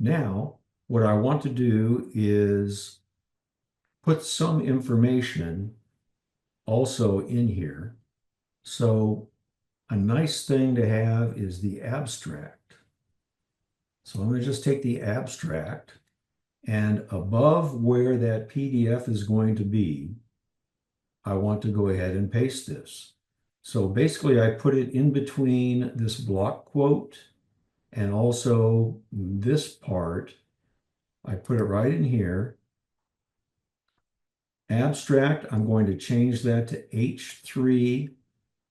Now, what I want to do is put some information also in here. So a nice thing to have is the abstract. So I'm going to just take the abstract, and above where that PDF is going to be, I want to go ahead and paste this. So basically I put it in between this block quote and also this part. I put it right in here. Abstract, I'm going to change that to H3.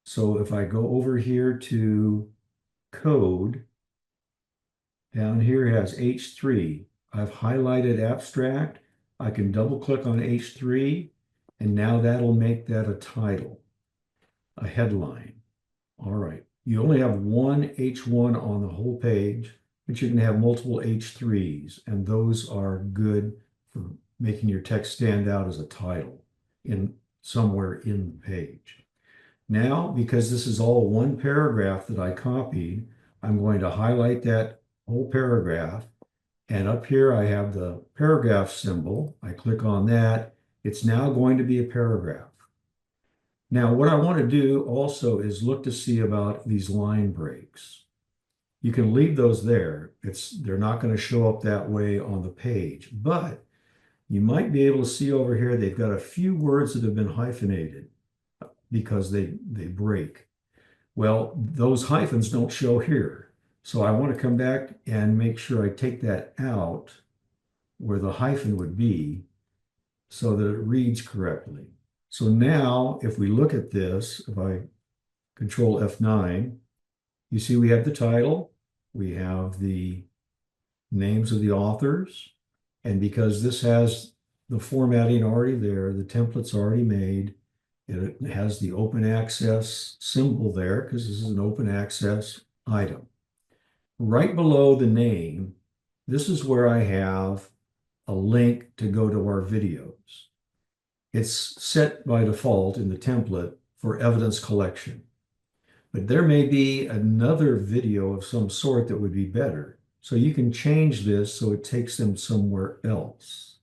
So if I go over here to code, down here it has H3. I've highlighted abstract. I can double click on H3, and now that'll make that a title, a headline. All right. You only have one H1 on the whole page, but you can have multiple H3s, and those are good for making your text stand out as a title in somewhere in the page. Now, because this is all one paragraph that I copied, I'm going to highlight that whole paragraph. And up here, I have the paragraph symbol. I click on that. It's now going to be a paragraph. Now, what I want to do also is look to see about these line breaks. You can leave those there. They're not going to show up that way on the page, but you might be able to see over here, they've got a few words that have been hyphenated because they break. Well, those hyphens don't show here. So I want to come back and make sure I take that out where the hyphen would be so that it reads correctly. So now if we look at this, if I control F9, you see we have the title, we have the names of the authors, and because this has the formatting already there, the template's already made, it has the open access symbol there because this is an open access item. Right below the name, this is where I have a link to go to our videos. It's set by default in the template for evidence collection, but there may be another video of some sort that would be better. So you can change this so it takes them somewhere else.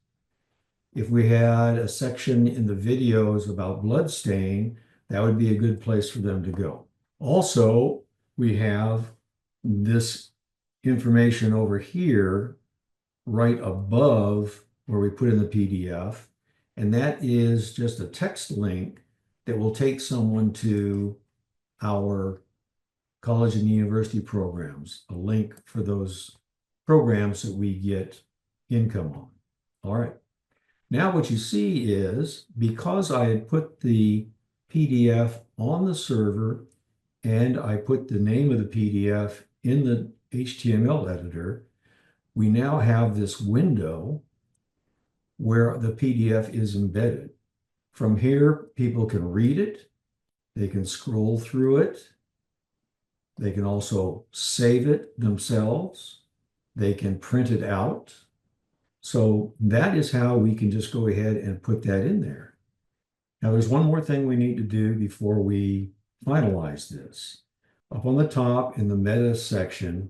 If we had a section in the videos about bloodstain, that would be a good place for them to go. Also, we have this information over here right above where we put in the PDF, and that is just a text link that will take someone to our college and university programs, a link for those programs that we get income on. All right. Now what you see is because I had put the PDF on the server and I put the name of the PDF in the HTML editor, we now have this window where the PDF is embedded. From here, people can read it, they can scroll through it, they can also save it themselves, they can print it out. So that is how we can just go ahead and put that in there. Now there's one more thing we need to do before we finalize this. Up on the top in the meta section,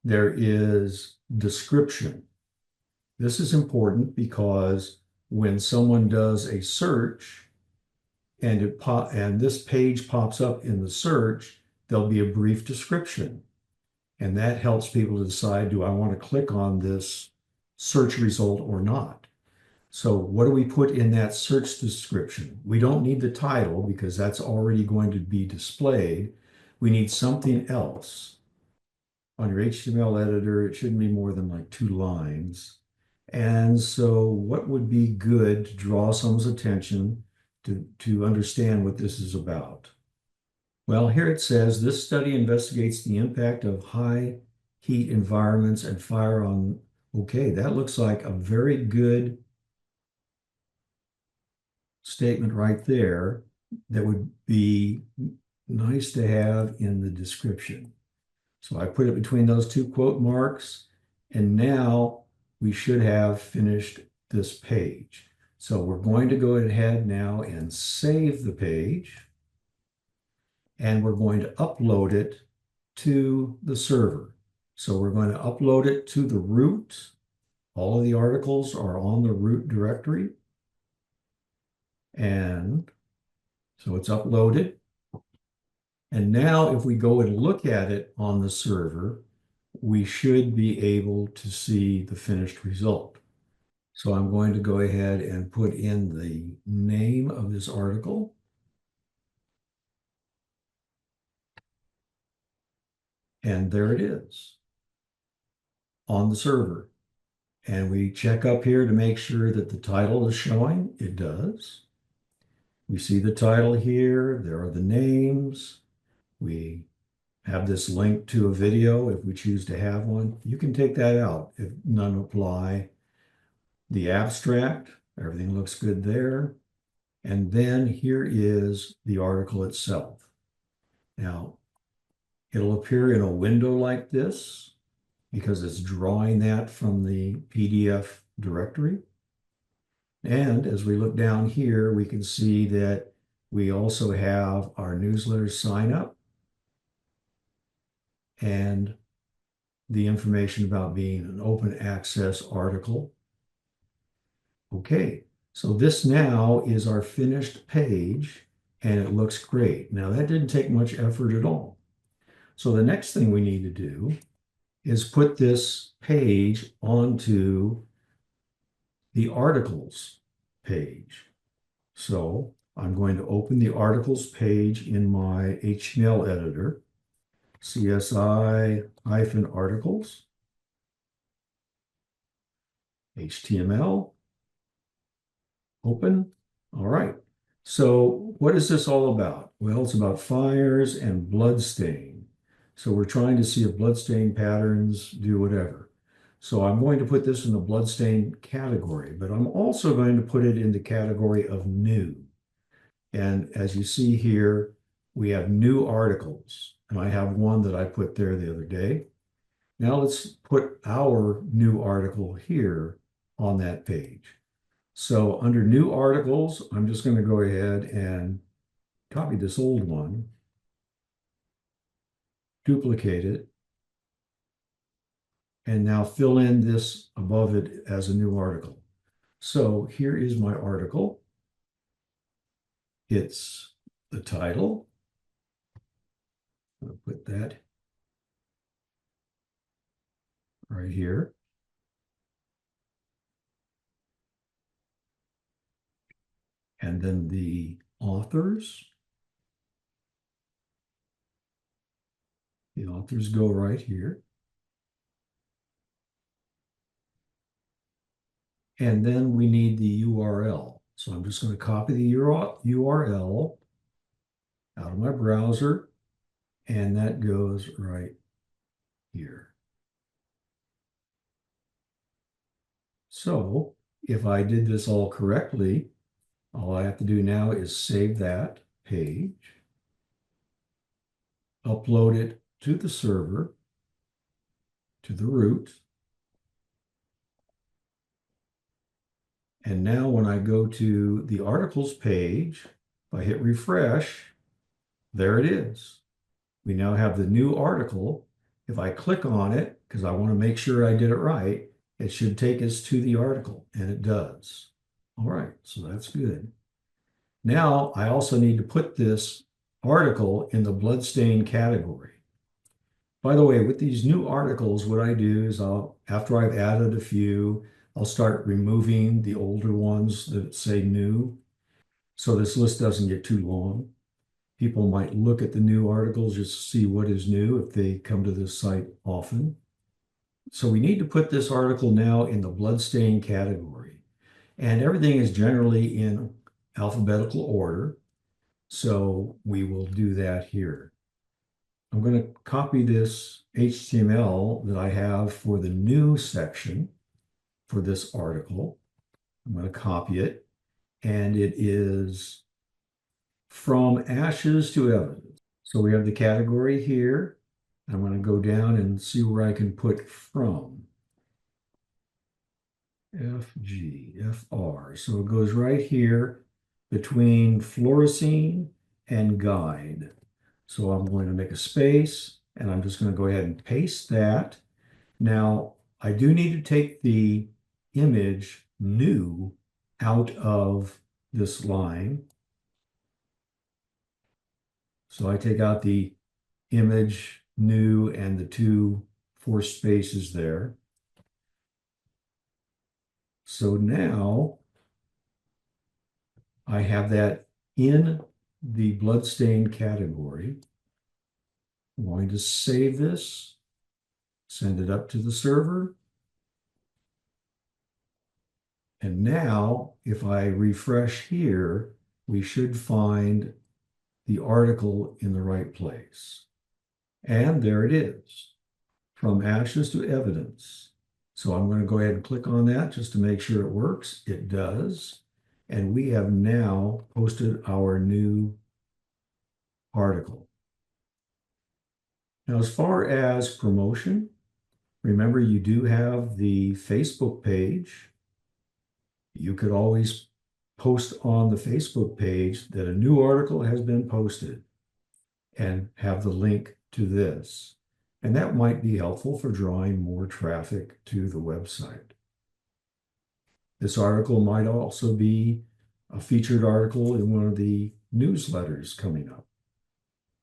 there is description. This is important because when someone does a search and this page pops up in the search, there'll be a brief description. And that helps people to decide, do I want to click on this search result or not? So what do we put in that search description? We don't need the title because that's already going to be displayed. We need something else. On your HTML editor, it shouldn't be more than like 2 lines. And so what would be good to draw someone's attention to understand what this is about? Well, here it says, this study investigates the impact of high heat environments and fire on, okay, that looks like a very good statement right there that would be nice to have in the description. So I put it between those 2 quote marks, and now we should have finished this page. So we're going to go ahead now and save the page, and we're going to upload it to the server. So we're going to upload it to the root. All of the articles are on the root directory. And so it's uploaded. And now if we go and look at it on the server, we should be able to see the finished result. So I'm going to go ahead and put in the name of this article. And there it is on the server. And we check up here to make sure that the title is showing. It does. We see the title here. There are the names. We have this link to a video if we choose to have one. You can take that out if none apply. The abstract, everything looks good there. And then here is the article itself. Now, it'll appear in a window like this because it's drawing that from the PDF directory. And as we look down here, we can see that we also have our newsletter sign up and the information about being an open access article. Okay, so this now is our finished page and it looks great. Now that didn't take much effort at all. So the next thing we need to do is put this page onto the articles page. So I'm going to open the articles page in my HTML editor, CSI-articles, HTML, open. All right. So what is this all about? Well, it's about fires and bloodstain. So we're trying to see if bloodstain patterns do whatever. So I'm going to put this in the bloodstain category, but I'm also going to put it in the category of new. And as you see here, we have new articles. And I have one that I put there the other day. Now let's put our new article here on that page. So under new articles, I'm just going to go ahead and copy this old one, duplicate it, and now fill in this above it as a new article. So here is my article. It's the title. I'll put that right here. And then the authors. The authors go right here. And then we need the URL. So I'm just going to copy the URL out of my browser, and that goes right here. So if I did this all correctly, all I have to do now is save that page, upload it to the server, to the root. And now when I go to the articles page, if I hit refresh, there it is. We now have the new article. If I click on it, because I want to make sure I did it right, it should take us to the article, and it does. All right, so that's good. Now I also need to put this article in the bloodstain category. By the way, with these new articles, what I do is after I've added a few, I'll start removing the older ones that say new. So this list doesn't get too long. People might look at the new articles just to see what is new if they come to this site often. So we need to put this article now in the bloodstain category. And everything is generally in alphabetical order. So we will do that here. I'm going to copy this HTML that I have for the new section for this article. I'm going to copy it, and it is from ashes to evidence. So we have the category here. I'm going to go down and see where I can put from. FR. So it goes right here between fluorescein and guide. So I'm going to make a space, and I'm just going to go ahead and paste that. Now, I do need to take the image new out of this line. So I take out the image new and the two forced spaces there. So now I have that in the bloodstain category. I'm going to save this, send it up to the server. And now if I refresh here, we should find the article in the right place. And there it is, from ashes to evidence. So I'm going to go ahead and click on that just to make sure it works. It does. And we have now posted our new article. Now, as far as promotion, remember you do have the Facebook page. You could always post on the Facebook page that a new article has been posted and have the link to this. And that might be helpful for drawing more traffic to the website. This article might also be a featured article in one of the newsletters coming up.